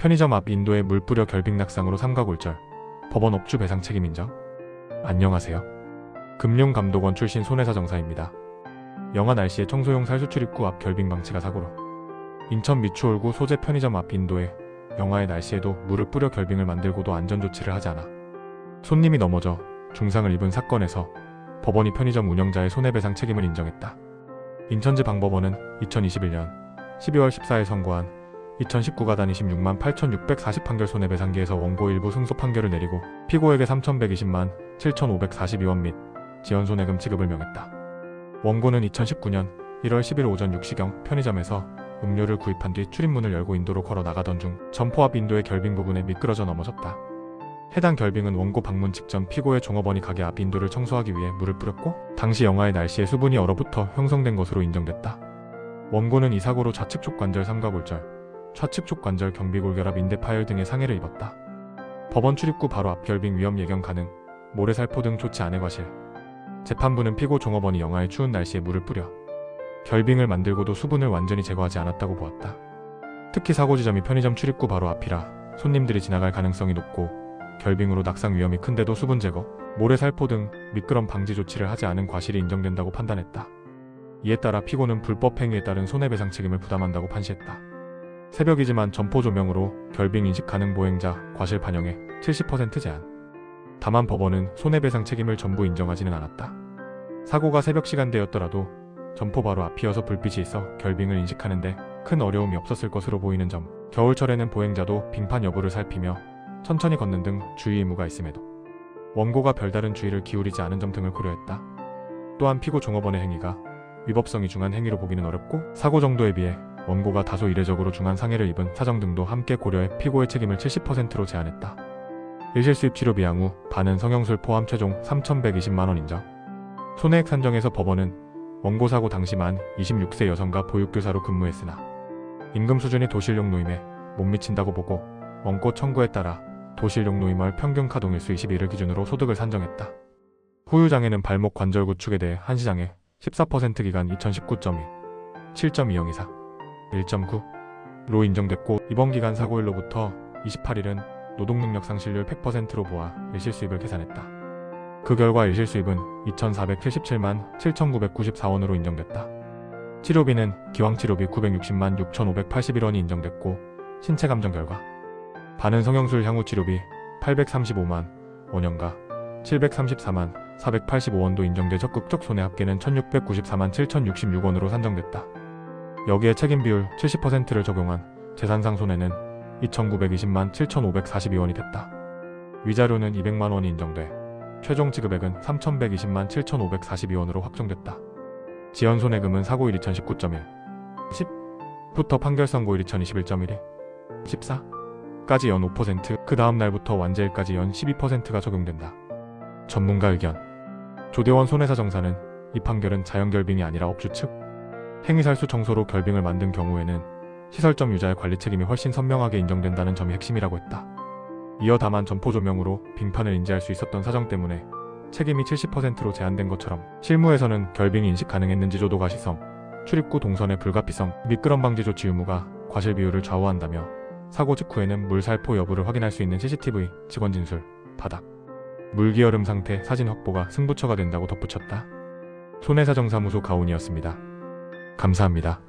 편의점 앞 인도에 물 뿌려 결빙 낙상으로 삼가골절. 법원 업주 배상 책임 인정? 안녕하세요. 금융감독원 출신 손해사정사입니다. 영하 날씨에 청소용 살수 출입구 앞 결빙 방치가 사고로 인천 미추홀구 소재 편의점 앞 인도에 영하의 날씨에도 물을 뿌려 결빙을 만들고도 안전조치를 하지 않아 손님이 넘어져 중상을 입은 사건에서 법원이 편의점 운영자의 손해배상 책임을 인정했다. 인천지방법원은 2021년 12월 14일 선고한 2019가단 26만 8,640 판결 손해배상기에서 원고 일부 승소 판결을 내리고 피고에게 3,120만 7,542원 및 지연손해금 지급을 명했다. 원고는 2019년 1월 10일 오전 6시경 편의점에서 음료를 구입한 뒤 출입문을 열고 인도로 걸어 나가던 중 점포 앞 인도의 결빙 부분에 미끄러져 넘어졌다. 해당 결빙은 원고 방문 직전 피고의 종업원이 가게 앞 인도를 청소하기 위해 물을 뿌렸고 당시 영하의 날씨에 수분이 얼어붙어 형성된 것으로 인정됐다. 원고는 이 사고로 좌측 족관절 삼가골절, 좌측 족관절 경비골결합 인대 파열 등의 상해를 입었다. 법원 출입구 바로 앞 결빙 위험 예견 가능, 모래살포 등 조치 안해 과실. 재판부는 피고 종업원이 영하의 추운 날씨에 물을 뿌려 결빙을 만들고도 수분을 완전히 제거하지 않았다고 보았다. 특히 사고 지점이 편의점 출입구 바로 앞이라 손님들이 지나갈 가능성이 높고 결빙으로 낙상 위험이 큰데도 수분 제거, 모래살포 등 미끄럼 방지 조치를 하지 않은 과실이 인정된다고 판단했다. 이에 따라 피고는 불법 행위에 따른 손해배상 책임을 부담한다고 판시했다. 새벽이지만 점포 조명으로 결빙 인식 가능 보행자 과실 반영에 70% 제한. 다만 법원은 손해배상 책임을 전부 인정하지는 않았다. 사고가 새벽 시간대였더라도 점포 바로 앞이어서 불빛이 있어 결빙을 인식하는데 큰 어려움이 없었을 것으로 보이는 점, 겨울철에는 보행자도 빙판 여부를 살피며 천천히 걷는 등 주의 의무가 있음에도 원고가 별다른 주의를 기울이지 않은 점 등을 고려했다. 또한 피고 종업원의 행위가 위법성이 중한 행위로 보기는 어렵고 사고 정도에 비해 원고가 다소 이례적으로 중한 상해를 입은 사정 등도 함께 고려해 피고의 책임을 70%로 제한했다. 일실수입 치료비 양후 반은 성형술 포함 최종 3,120만원 인정. 손해액 산정에서 법원은 원고 사고 당시 만 26세 여성과 보육교사로 근무했으나 임금 수준이 도실용 노임에 못 미친다고 보고 원고 청구에 따라 도실용 노임월 평균 가동일수 21을 기준으로 소득을 산정했다. 후유장애는 발목 관절 구축에 대해 한시장애 14% 기간 2019.1, 7.2024, 1.9로 인정됐고 이번 기간 사고일로부터 28일은 노동능력 상실률 100%로 보아 일실수입을 계산했다. 그 결과 일실수입은 2,477만 7,994원으로 인정됐다. 치료비는 기왕치료비 960만 6,581원이 인정됐고 신체감정 결과 반은 성형술 향후 치료비 835만 5년가 734만 485원도 인정돼 적극적 손해 합계는 1,694만 7,066원으로 산정됐다. 여기에 책임 비율 70%를 적용한 재산상 손해는 2,920만 7,542원이 됐다. 위자료는 200만원이 인정돼 최종 지급액은 3,120만 7,542원으로 확정됐다. 지연손해금은 사고일 2019.1, 10부터 판결 선고일 2021.1에 14까지 연 5%, 그 다음 날부터 완제일까지 연 12%가 적용된다. 전문가 의견. 조대원 손해사정사는 이 판결은 자연결빙이 아니라 업주 측 행위살수 청소로 결빙을 만든 경우에는 시설점 유자의 관리 책임이 훨씬 선명하게 인정된다는 점이 핵심이라고 했다. 이어 다만 점포 조명으로 빙판을 인지할 수 있었던 사정 때문에 책임이 70%로 제한된 것처럼 실무에서는 결빙이 인식 가능했는지 조도가 시성, 출입구 동선의 불가피성, 미끄럼 방지 조치 의무가 과실 비율을 좌우한다며 사고 직후에는 물 살포 여부를 확인할 수 있는 CCTV, 직원 진술, 바닥, 물기여름 상태 사진 확보가 승부처가 된다고 덧붙였다. 손해사정사무소 가온이었습니다. 감사합니다.